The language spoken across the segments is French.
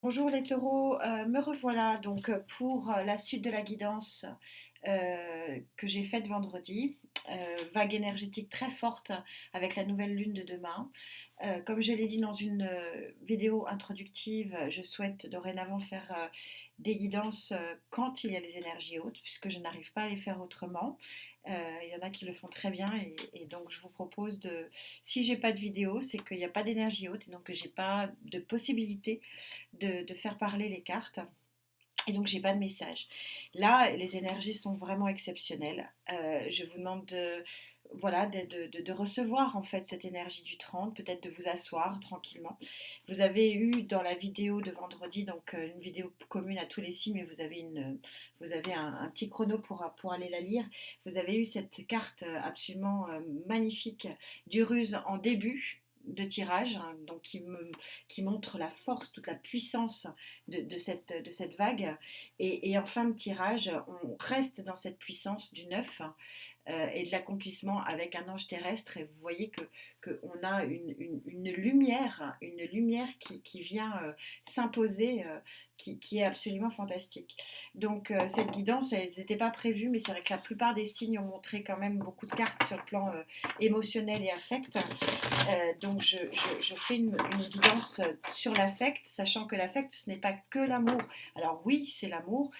Bonjour les taureaux, me revoilà donc pour la suite de la guidance que j'ai faite vendredi. Vague énergétique très forte avec la nouvelle lune de demain. Comme je l'ai dit dans une vidéo introductive, je souhaite dorénavant faire des guidances quand il y a les énergies hautes, puisque je n'arrive pas à les faire autrement. Il y en a qui le font très bien et donc je vous propose de, si j'ai pas de vidéo, c'est qu'il n'y a pas d'énergie haute et donc que j'ai pas de possibilité de faire parler les cartes. Et donc, j'ai pas de message. Là, les énergies sont vraiment exceptionnelles. Je vous demande voilà, de recevoir en fait cette énergie du 30, peut-être de vous asseoir tranquillement. Vous avez eu dans la vidéo de vendredi, donc une vidéo commune à tous les signes, mais vous avez un petit chrono pour aller la lire. Vous avez eu cette carte absolument magnifique d'Uruse en début de tirage, hein, donc qui montre la force, toute la puissance de cette vague. Et en fin de tirage, on reste dans cette puissance du 9 et de l'accomplissement avec un ange terrestre. Et vous voyez qu'on a une lumière qui vient s'imposer, qui est absolument fantastique. Donc cette guidance, elles n'étaient pas prévues, mais c'est vrai que la plupart des signes ont montré quand même beaucoup de cartes sur le plan émotionnel et affect. Donc je fais une guidance sur l'affect, sachant que l'affect, ce n'est pas que l'amour. Alors oui, c'est l'amour,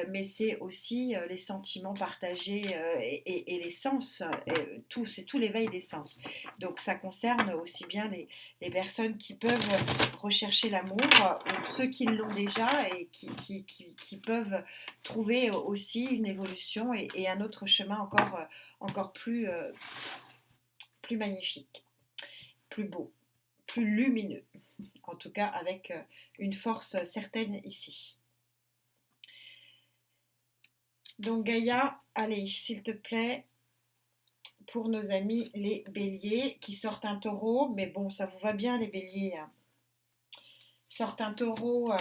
mais c'est aussi les sentiments partagés et les sens, c'est tout l'éveil des sens. Donc ça concerne aussi bien les personnes qui peuvent rechercher l'amour ou ceux qui l'ont déjà et qui peuvent trouver aussi une évolution et un autre chemin encore plus magnifique, plus beau, plus lumineux, en tout cas avec une force certaine ici. Donc Gaïa, allez, s'il te plaît, pour nos amis les béliers qui sortent un taureau, mais bon, ça vous va bien les béliers, hein. Sortent un taureau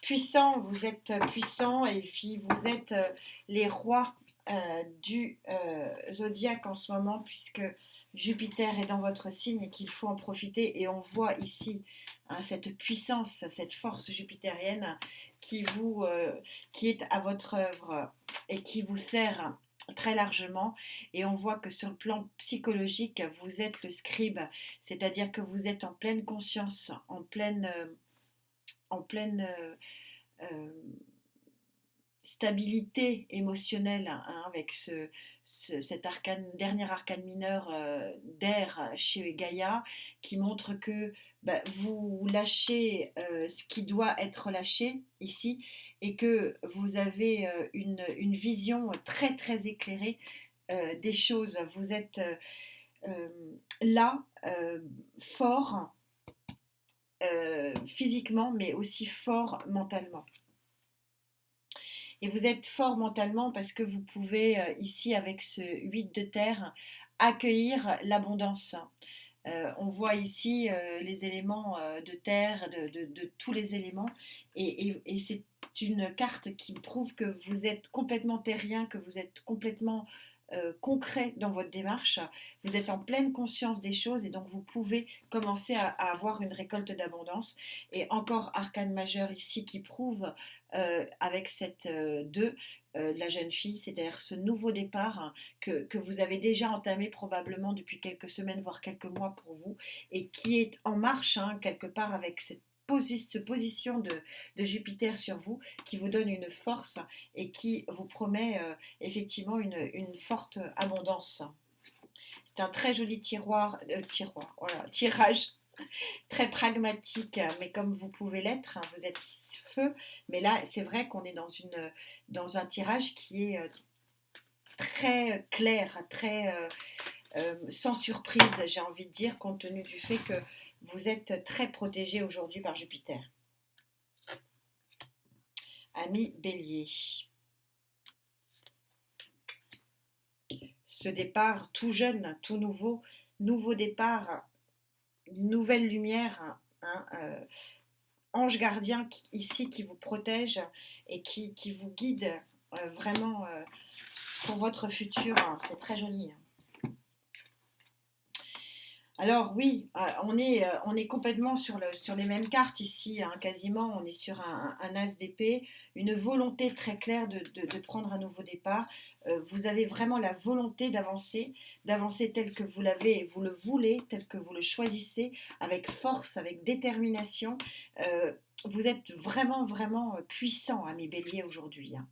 puissant, vous êtes puissant et puis vous êtes les rois du zodiaque en ce moment puisque Jupiter est dans votre signe et qu'il faut en profiter et on voit ici hein, cette puissance, cette force jupitérienne qui est à votre œuvre et qui vous sert très largement et on voit que sur le plan psychologique vous êtes le scribe, c'est-à-dire que vous êtes en pleine conscience, en pleine euh, stabilité émotionnelle hein, avec cet dernier arcane mineur d'air chez Gaïa qui montre que bah, vous lâchez ce qui doit être lâché ici et que vous avez une vision très très éclairée des choses. Vous êtes euh, là, fort physiquement, mais aussi fort mentalement. Et vous êtes fort mentalement parce que vous pouvez, ici, avec ce 8 de terre, accueillir l'abondance. On voit ici les éléments de terre, de tous les éléments, et c'est une carte qui prouve que vous êtes complètement terrien, que vous êtes complètement concret dans votre démarche, vous êtes en pleine conscience des choses et donc vous pouvez commencer à avoir une récolte d'abondance. Et encore arcane majeur ici qui prouve avec cette 2 la jeune fille, c'est-à-dire ce nouveau départ hein, que vous avez déjà entamé probablement depuis quelques semaines, voire quelques mois pour vous, et qui est en marche hein, quelque part avec cette position de Jupiter sur vous, qui vous donne une force et qui vous promet effectivement une forte abondance. C'est un très joli voilà, tirage très pragmatique, mais comme vous pouvez l'être, hein, vous êtes feu, mais là c'est vrai qu'on est dans un tirage qui est très clair, très sans surprise, j'ai envie de dire, compte tenu du fait que vous êtes très protégé aujourd'hui par Jupiter. Ami Bélier. Ce départ tout jeune, tout nouveau départ, nouvelle lumière, hein, ange gardien ici qui vous protège et qui vous guide vraiment pour votre futur. Hein, c'est très joli. Hein. Alors oui, on est complètement sur les mêmes cartes ici, hein, quasiment. On est sur un as d'épée, une volonté très claire de prendre un nouveau départ. Vous avez vraiment la volonté d'avancer tel que vous l'avez, vous le voulez, tel que vous le choisissez, avec force, avec détermination. Vous êtes vraiment, vraiment puissant, hein, mes béliers, aujourd'hui, hein.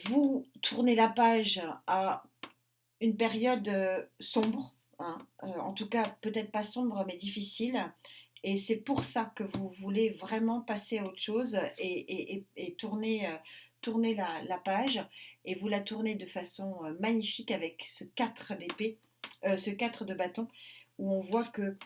Vous tournez la page à une période sombre, hein, en tout cas peut-être pas sombre mais difficile. Et c'est pour ça que vous voulez vraiment passer à autre chose et tourner la page. Et vous la tournez de façon magnifique avec ce 4 d'épée, ce 4 de bâton, où on voit que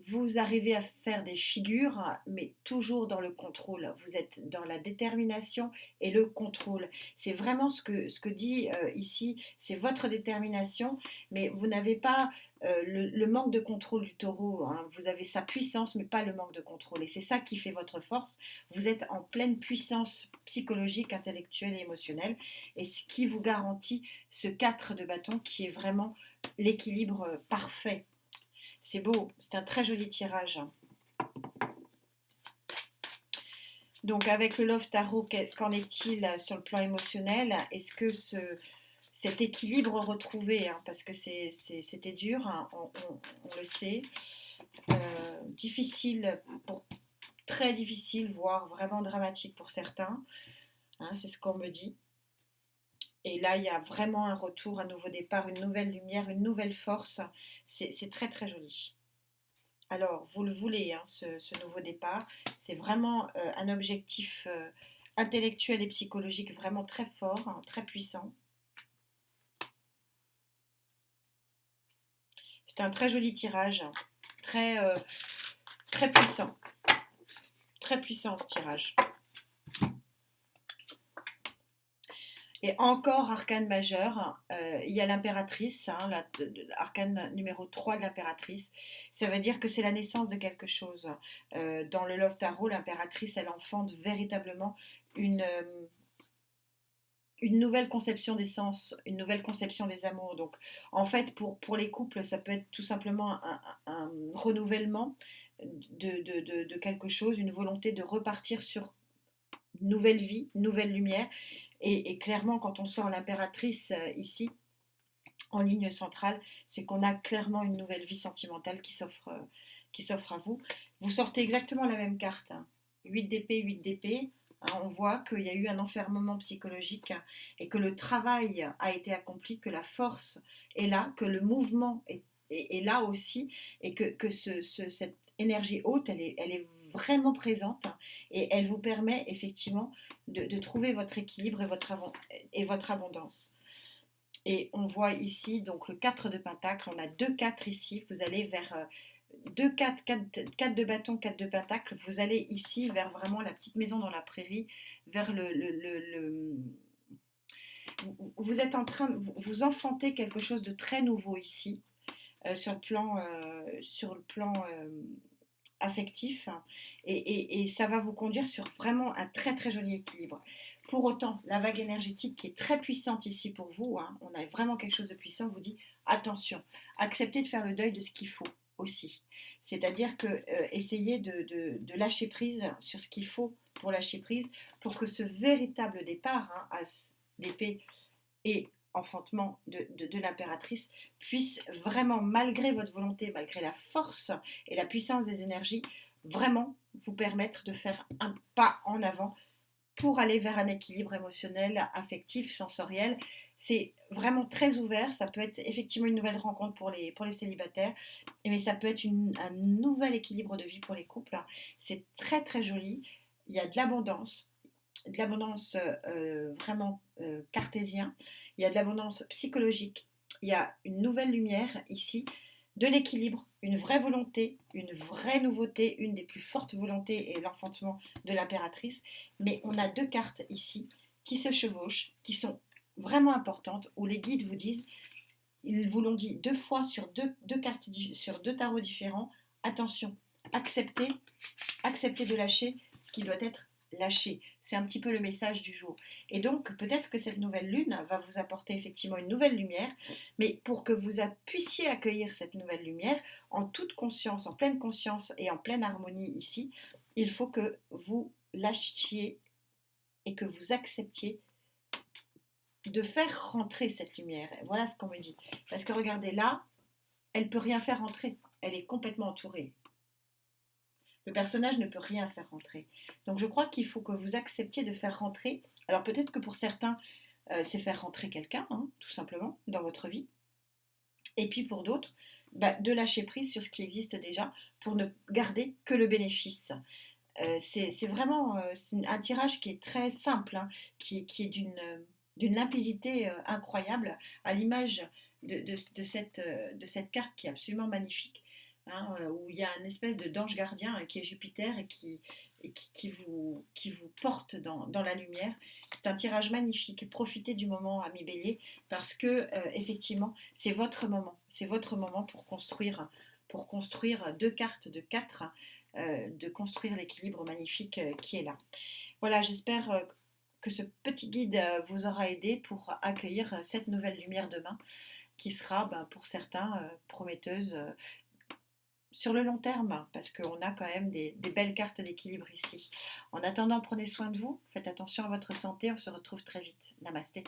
vous arrivez à faire des figures, mais toujours dans le contrôle. Vous êtes dans la détermination et le contrôle. C'est vraiment ce que dit ici, c'est votre détermination, mais vous n'avez pas le manque de contrôle du taureau, hein. Vous avez sa puissance, mais pas le manque de contrôle. Et c'est ça qui fait votre force. Vous êtes en pleine puissance psychologique, intellectuelle et émotionnelle, et ce qui vous garantit ce 4 de bâton qui est vraiment l'équilibre parfait. C'est beau, c'est un très joli tirage. Donc avec le Love Tarot, qu'en est-il sur le plan émotionnel? Est-ce que cet équilibre retrouvé, hein, parce que c'était dur, hein, on le sait, difficile, très difficile, voire vraiment dramatique pour certains, hein, c'est ce qu'on me dit. Et là, il y a vraiment un retour, un nouveau départ, une nouvelle lumière, une nouvelle force. C'est très très joli. Alors, vous le voulez, hein, ce nouveau départ. C'est vraiment un objectif intellectuel et psychologique vraiment très fort, hein, très puissant. C'est un très joli tirage, hein, très, très puissant. Très puissant ce tirage. Et encore arcane majeur, il y a l'impératrice, hein, l'arcane numéro 3 de l'impératrice. Ça veut dire que c'est la naissance de quelque chose. Dans le Love Tarot, l'impératrice, elle enfante véritablement une, euh, une nouvelle conception des sens, une nouvelle conception des amours. Donc, en fait, pour les couples, ça peut être tout simplement un renouvellement de quelque chose, une volonté de repartir sur une nouvelle vie, une nouvelle lumière. Et clairement, quand on sort l'impératrice ici, en ligne centrale, c'est qu'on a clairement une nouvelle vie sentimentale qui s'offre à vous. Vous sortez exactement la même carte, hein. 8 d'épée, 8 d'épée. Hein, on voit qu'il y a eu un enfermement psychologique, hein, et que le travail a été accompli, que la force est là, que le mouvement est là aussi, et que cette énergie haute, elle est vraiment présente, hein, et elle vous permet effectivement de trouver votre équilibre et votre abondance. Et on voit ici donc le 4 de pentacle, on a 2 4 ici, vous allez vers 2 4, 4 de bâton, 4 de pentacle, vous allez ici vers vraiment la petite maison dans la prairie, vers vous êtes en train, vous enfantez quelque chose de très nouveau ici, sur le plan affectif, hein, et ça va vous conduire sur vraiment un très très joli équilibre. Pour autant, la vague énergétique qui est très puissante ici pour vous, hein, on a vraiment quelque chose de puissant, vous dit attention, acceptez de faire le deuil de ce qu'il faut aussi. C'est-à-dire que essayez de lâcher prise sur ce qu'il faut pour lâcher prise, pour que ce véritable départ, hein, as d'épée et enfantement de l'impératrice puisse vraiment, malgré votre volonté, malgré la force et la puissance des énergies, vraiment vous permettre de faire un pas en avant pour aller vers un équilibre émotionnel, affectif, sensoriel. C'est vraiment très ouvert, ça peut être effectivement une nouvelle rencontre pour les célibataires, mais ça peut être un nouvel équilibre de vie pour les couples. C'est très très joli, il y a de l'abondance vraiment cartésien, il y a de l'abondance psychologique, il y a une nouvelle lumière ici, de l'équilibre, une vraie volonté, une vraie nouveauté, une des plus fortes volontés est l'enfantement de l'impératrice, mais on a 2 cartes ici qui se chevauchent, qui sont vraiment importantes, où les guides vous disent, ils vous l'ont dit 2 fois sur deux cartes, sur 2 tarots différents, attention, acceptez de lâcher ce qui doit être lâcher. C'est un petit peu le message du jour. Et donc, peut-être que cette nouvelle lune va vous apporter effectivement une nouvelle lumière, mais pour que vous puissiez accueillir cette nouvelle lumière en toute conscience, en pleine conscience et en pleine harmonie ici, il faut que vous lâchiez et que vous acceptiez de faire rentrer cette lumière. Voilà ce qu'on me dit. Parce que regardez là, elle ne peut rien faire rentrer. Elle est complètement entourée. Le personnage ne peut rien faire rentrer. Donc je crois qu'il faut que vous acceptiez de faire rentrer. Alors peut-être que pour certains, c'est faire rentrer quelqu'un, hein, tout simplement, dans votre vie. Et puis pour d'autres, de lâcher prise sur ce qui existe déjà pour ne garder que le bénéfice. C'est vraiment c'est un tirage qui est très simple, hein, qui est d'une limpidité incroyable, à l'image de cette carte qui est absolument magnifique, hein, où il y a une espèce d'ange gardien qui est Jupiter et qui vous porte dans la lumière. C'est un tirage magnifique. Profitez du moment, ami Bélier, parce que effectivement, c'est votre moment pour construire deux cartes de 4, de construire l'équilibre magnifique qui est là. Voilà, j'espère que ce petit guide vous aura aidé pour accueillir cette nouvelle lumière demain qui sera pour certains prometteuse sur le long terme, parce qu'on a quand même des belles cartes d'équilibre ici. En attendant, prenez soin de vous, faites attention à votre santé, on se retrouve très vite. Namasté.